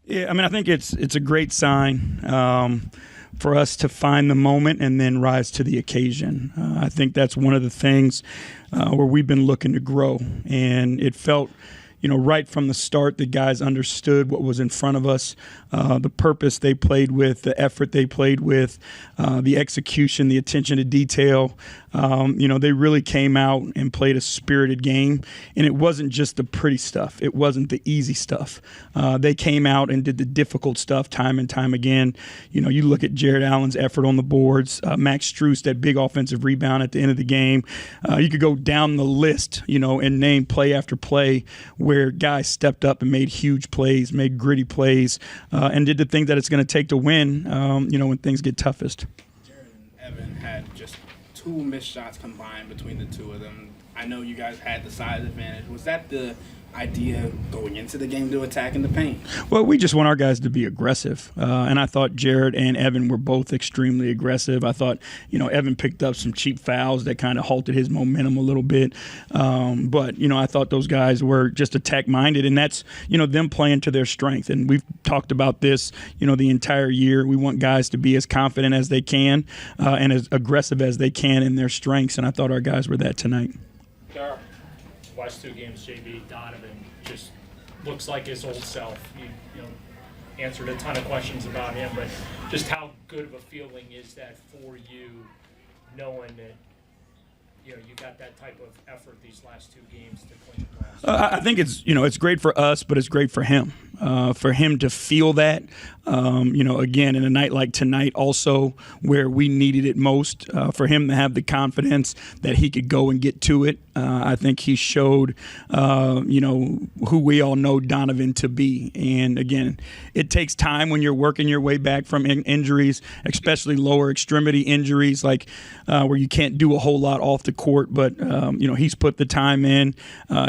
Yeah, I mean, I think it's a great sign for us to find the moment and then rise to the occasion. I think that's one of the things where we've been looking to grow, and it felt right from the start, the guys understood what was in front of us, the purpose they played with, the effort they played with, the execution, the attention to detail. They really came out and played a spirited game, and it wasn't just the pretty stuff. It wasn't the easy stuff. They came out and did the difficult stuff time and time again. You look at Jared Allen's effort on the boards, Max Strus, that big offensive rebound at the end of the game. You could go down the list, and name play after play where guys stepped up and made huge plays, made gritty plays, and did the things that it's going to take to win, when things get toughest. Jared and Evan had just 2 missed shots combined between the two of them. I know you guys had the size advantage. Was that the idea going into the game to attack in the paint? Well, we just want our guys to be aggressive. And I thought Jared and Evan were both extremely aggressive. I thought, Evan picked up some cheap fouls that kind of halted his momentum a little bit. But I thought those guys were just attack-minded, and that's, them playing to their strength. And we've talked about this, the entire year. We want guys to be as confident as they can and as aggressive as they can in their strengths, and I thought our guys were that tonight. Dar, last 2 games, J.B. Donovan just looks like his old self. You answered a ton of questions about him, but just how good of a feeling is that for you, knowing that you got that type of effort these last 2 games to clinch the last? I think it's great for us, but it's great for him. For him to feel that, again, in a night like tonight also where we needed it most, for him to have the confidence that he could go and get to it. I think he showed, who we all know Donovan to be. And, again, it takes time when you're working your way back from injuries, especially lower extremity injuries, like where you can't do a whole lot off the court. But, he's put the time in.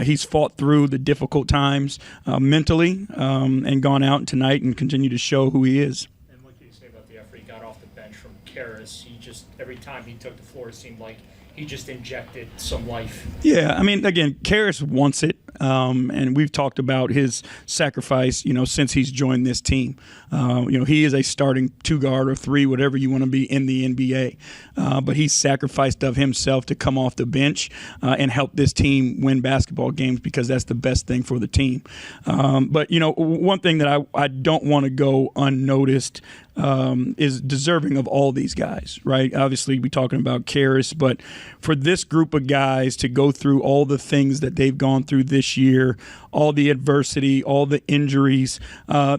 He's fought through the difficult times mentally and gone out tonight and continue to show who he is. And what can you say about the effort he got off the bench from Karras? He just, every time he took the floor, it seemed like he just injected some life. Yeah, I mean, again, Karras wants it, and we've talked about his sacrifice, since he's joined this team. He is a starting 2-guard or 3, whatever you want to be in the NBA, but he's sacrificed of himself to come off the bench and help this team win basketball games because that's the best thing for the team. But, one thing that I don't want to go unnoticed is deserving of all these guys, right? Obviously, we're talking about Karras, but for this group of guys to go through all the things that they've gone through this year, all the adversity, all the injuries,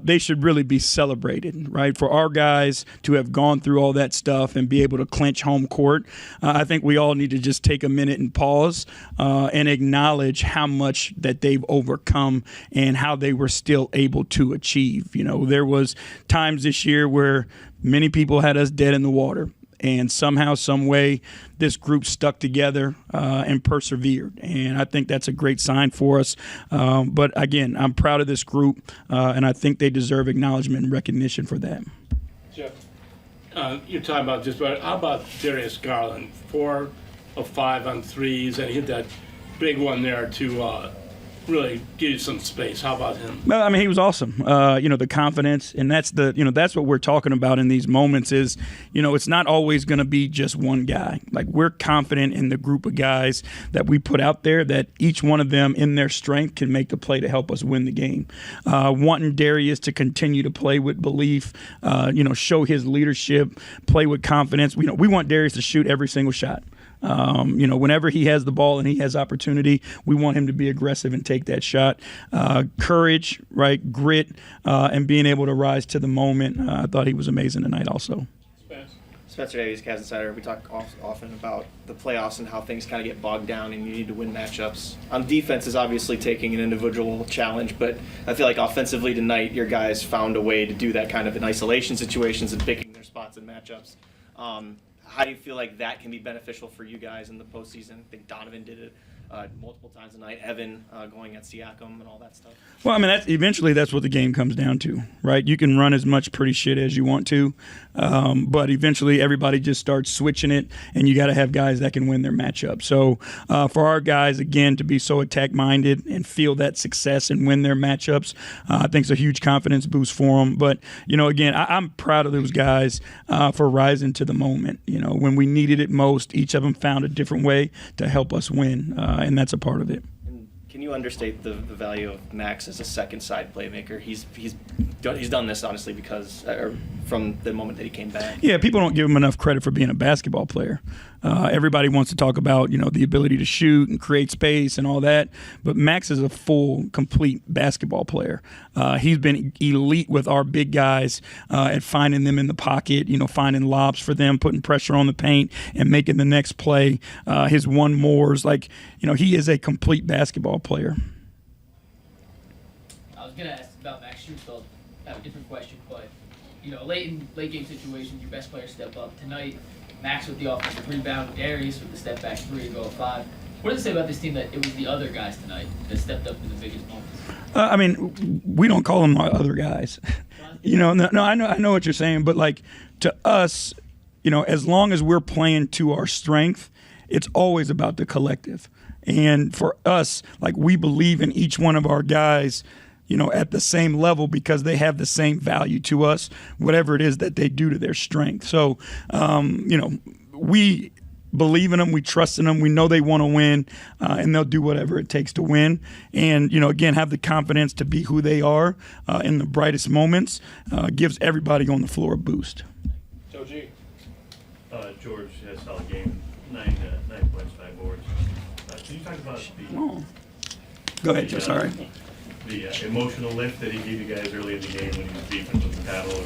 they should really be celebrated, right? For our guys to have gone through all that stuff and be able to clinch home court, I think we all need to just take a minute and pause and acknowledge how much that they've overcome and how they were still able to achieve. There was times this year where many people had us dead in the water. And somehow, some way, this group stuck together and persevered. And I think that's a great sign for us. But, again, I'm proud of this group, and I think they deserve acknowledgement and recognition for that. Jeff, you're talking about how about Darius Garland? 4 of 5 on threes, and he hit that big one there to really give you some space. How about him? Well, I mean, he was awesome. The confidence, and that's that's what we're talking about in these moments is, it's not always going to be just one guy. Like, we're confident in the group of guys that we put out there that each one of them in their strength can make the play to help us win the game. Wanting Darius to continue to play with belief, show his leadership, play with confidence. We want Darius to shoot every single shot. Whenever he has the ball and he has opportunity, we want him to be aggressive and take that shot. Courage, right, grit, and being able to rise to the moment. I thought he was amazing tonight also. Spencer Davies, Cavs Insider. We talk often about the playoffs and how things kind of get bogged down and you need to win matchups. On defense is obviously taking an individual challenge, but I feel like offensively tonight your guys found a way to do that kind of in isolation situations and picking their spots and matchups. How do you feel like that can be beneficial for you guys in the postseason? I think Donovan did multiple times a night. Evan going at Siakam and all that stuff. Well, I mean, that's what the game comes down to, right? You can run as much pretty shit as you want to, but eventually everybody just starts switching it, and you got to have guys that can win their matchup. So for our guys, again, to be so attack-minded and feel that success and win their matchups, I think it's a huge confidence boost for them. But, again, I'm proud of those guys for rising to the moment. When we needed it most, each of them found a different way to help us win, and that's a part of it. And can you understate the value of Max as a second side playmaker? He's done this honestly because from the moment that he came back. Yeah, people don't give him enough credit for being a basketball player. Everybody wants to talk about the ability to shoot and create space and all that, but Max is a full, complete basketball player. He's been elite with our big guys at finding them in the pocket, finding lobs for them, putting pressure on the paint, and making the next play. His one mores, he is a complete basketball player. I was gonna ask about Max Strus. I have a different question, but late game situations, your best players step up tonight. Max with the offensive rebound, Darius with the step back three to go 5. What does it say about this team that it was the other guys tonight that stepped up in the biggest moments? We don't call them other guys. No, I know what you're saying, but to us, as long as we're playing to our strength, it's always about the collective. And for us, we believe in each one of our guys, at the same level because they have the same value to us, whatever it is that they do to their strength. So, we believe in them, we trust in them, we know they want to win, and they'll do whatever it takes to win. And, again, have the confidence to be who they are in the brightest moments, gives everybody on the floor a boost. So, G. George has a solid game, 9 points, 5 boards. Can you talk about Go ahead, Joe, sorry. The emotional lift that he gave you guys early in the game when he was beefing with the paddle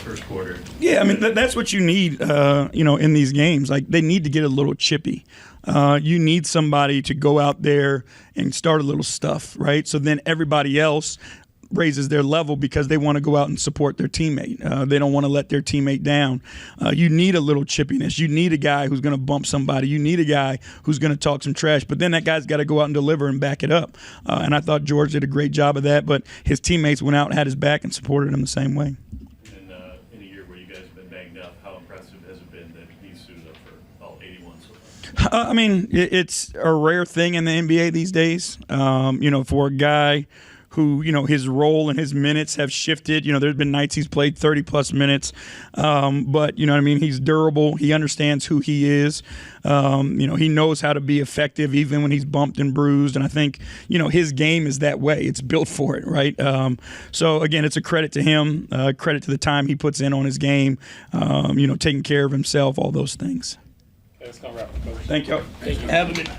first quarter? Yeah, I mean, that's what you need, in these games. They need to get a little chippy. You need somebody to go out there and start a little stuff, right? So then everybody else raises their level because they want to go out and support their teammate. They don't want to let their teammate down. You need a little chippiness. You need a guy who's going to bump somebody. You need a guy who's going to talk some trash. But then that guy's got to go out and deliver and back it up. And I thought George did a great job of that. But his teammates went out and had his back and supported him the same way. And in a year where you guys have been banged up, how impressive has it been that he's suited up for all 81 so far? It's a rare thing in the NBA these days. For a guy who, his role and his minutes have shifted. There's been nights he's played 30-plus minutes. But, he's durable. He understands who he is. He knows how to be effective even when he's bumped and bruised. And I think, his game is that way. It's built for it, right? So, again, it's a credit to him, credit to the time he puts in on his game, taking care of himself, all those things. Let's come wrap up, Coach. Thank you. Thank you. Have a good